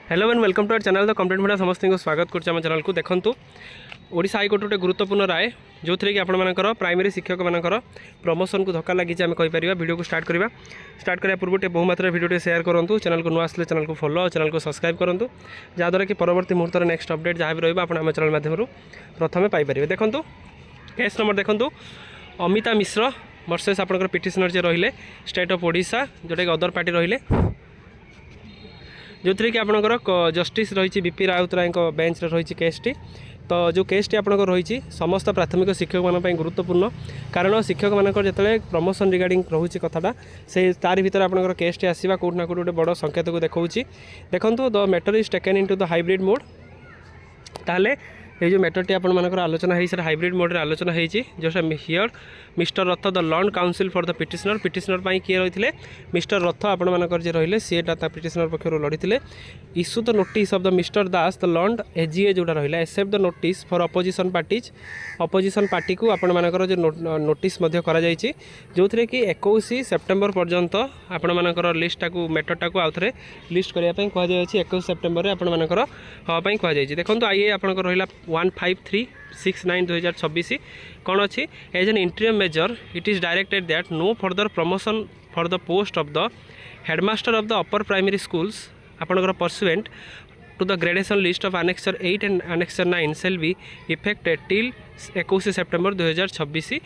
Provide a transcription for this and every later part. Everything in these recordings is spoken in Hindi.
Hello and welcome to our channel the complaint media समस्त को स्वागत करछे हम चैनल को। देखंतु ओडिशा हाईकोर्ट गोटे गुरुत्वपूर्ण राय जो थी कि आपंकर प्राइमरी शिक्षक मानकर प्रमोशन को धक्का लगी आम कहीपर। वीडियो को स्टार्ट करने पूर्व बहु मात्रा वीडियो शेयर करूँ। चैनल को नुआ आसले चैनल को फॉलो और चैनल को सब्सक्राइब करूँ, जहाँद्वारा कि परवर्ती मुहूर्त नेक्स्ट अपडेट जहाँ भी रहा आप चैनल माध्यम प्रथम पाइपर। देखूँ केस नंबर देखूँ अमिता मिश्र वर्सेस आपंकर पिटिशनर जे रहिले स्टेट ऑफ ओडिशा जोटा कि अदर पार्टी रहिले, जो थी कि आपंकर जस्टिस रही बीपी राउतराय बेंच रही केसटी। तो जो केसटी आपंकर रही समस्त प्राथमिक शिक्षक मान गुरुत्वपूर्ण, कारण शिक्षक मानकर जिते प्रमोशन रिगार्डिंग रोचे कथाटा से तार भर आपंकर केसटी आसवा कौट ना कौट गोटे बड़ संकेत को देखा। देखो the matter is taken into the hybrid mode. ताहले ये जो मैटरटी आपर आलोचना है हाइब्रिड मोड्रे आलोचना होती जो here mister Rath the law and council for the petitioner किए रही मिस्टर रथ आपर जे रही सीटा पिटिशनर पक्षर लड़ी issue the notice of the mister Das the learned AGA जोटा रहा accept the notice for opposition party को आपर जो नोटिस जो थे कि 21 सेप्टेम्बर पर्यंत आपर लिस्टा को मैटरटा को आउ थे लिस्ट करने कहुई 21 सेप्टेम्बर आपर हाँपाई कहुई। देखो आइए आपंकर रहा 15369/2026 कौन अच्छी as an interim measure it is directed that no further promotion for the post of the headmaster of the upper primary schools आपंकर pursuant to the gradation list of Annexure 8 and Annexure 9 shall be effected till 21 September 2026।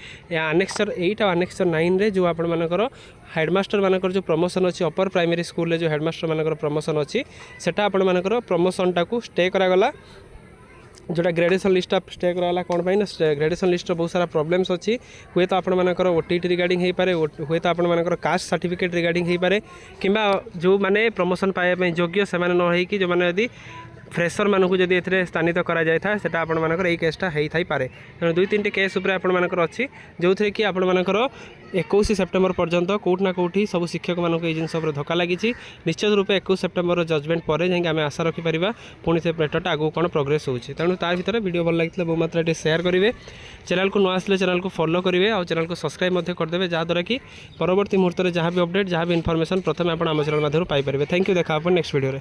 Annexure 8 और Annexure 9 रे जो आपर हेडमास्टर मानकर जो प्रमोशन अच्छी अपर प्राइमरी स्कूल जो हेडमास्टर मानकर प्रमोशन अच्छी सेटा आपर प्रमोशनटा को स्टे करागला। जोटा ग्रेडेशन लिस्ट स्टे कराला कौन पाई ना ग्रेडेशन लिस्ट बहुत सारा प्रॉब्लम्स अच्छी हुए तो आपर ओटीटी रिगार्डिंग हो पारे हुए तो आपर कास्ट सर्टिफिकेट रिगार्डिंग हो पारे कि जो मैंने प्रमोशन पाइबा योग्य से न जो मैंने यदि फ्रेशर मानक जब ए स्थानित करा जाए से आपर यही केसटा होता पारे। तेणु 2-3 केस आपर अच्छी जो थे कि आपर 21 सेप्टेम्बर पर्यंत कौट ना कौटी सब शिक्षक मानक ये जिनस धक्का लगी। निश्चित रूप 21 सेप्टेम्बर जजमेंट पर जाए आम आशा रखिपर पुणी से मैटरटा आगू कौन प्रोग्रेस होची। तेणु तार भर वीडियो भल लगी बहुत मात्रा शेयर करेंगे, चैनल को न आसले चैनल को फॉलो करेंगे और चैनल को सब्सक्राइब करदे जहाँद्वारा कि परवर्ती मुहूर्त में जहाँ भी अपडेट जहाँ भी इनफॉरमेशन प्रथम आप चैनल माध्यम पाइपर। थैंक यू, देखा नेक्स्ट वीडियो।